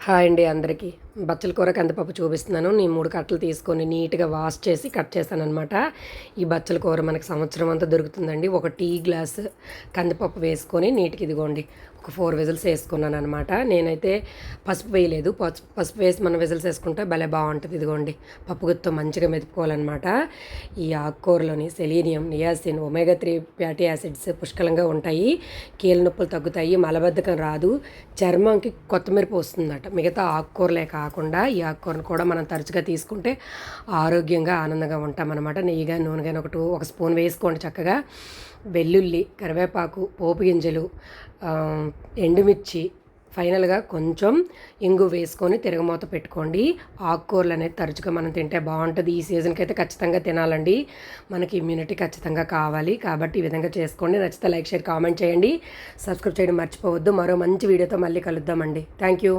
Hi అండి అందరికీ. బచ్చల కూర కందిపప్పు చూపిస్తున్నాను. నేను 3 కట్టలు తీసుకొని నీట్‌గా వాష్ చేసి కట్ చేశాననమాట. ఈ బచ్చల కూర మనకు సంవత్సరం అంతా దొరుకుతుందండి. ఒక టీ గ్లాస్ కందిపప్పు వేసుకొని నీట్‌గా ఇదిగోండి ఒక 4 విజిల్స్ వేసుకున్నాననమాట. నేనైతే పసుపు వేయలేదు. పసుపు వేసి మనం విజిల్స్ వేసుకుంటే భలే బావుంటది. ఇదిగోండి పప్పు గుత్తితో మంచిగా మెదుపుకోవాలనమాట. ఈ ఆకుకూరలోని selenium, niacin, omega 3 fatty acids పుష్కలంగా ఉంటాయి. కీళ్ళ నొప్పులు తగ్గుతాయి, మలబద్ధకం రాదు, చర్మంకి కొత్త మెరుపు వస్తుందట. మిగతా ఆకుకూరలే కాకుండా ఈ ఆకుకూరను కూడా మనం తరచుగా తీసుకుంటే ఆరోగ్యంగా ఆనందంగా ఉంటామన్నమాట. నెయ్యి కానీ నూనె కానీ ఒక స్పూన్ వేసుకోండి చక్కగా. వెల్లుల్లి, కరివేపాకు, పోపు గింజలు, ఎండుమిర్చి, ఫైనల్గా కొంచెం ఇంగు వేసుకొని తిరగమూత పెట్టుకోండి. ఆకుకూరలు అనేది తరచుగా మనం తింటే బాగుంటుంది. ఈ సీజన్కి అయితే ఖచ్చితంగా తినాలండి. మనకి ఇమ్యూనిటీ ఖచ్చితంగా కావాలి కాబట్టి ఈ విధంగా చేసుకోండి. నచ్చితే లైక్, షేర్, కామెంట్ చేయండి. సబ్స్క్రైబ్ చేయడం మర్చిపోవద్దు. మరో మంచి వీడియోతో మళ్ళీ కలుద్దామండి. Thank you.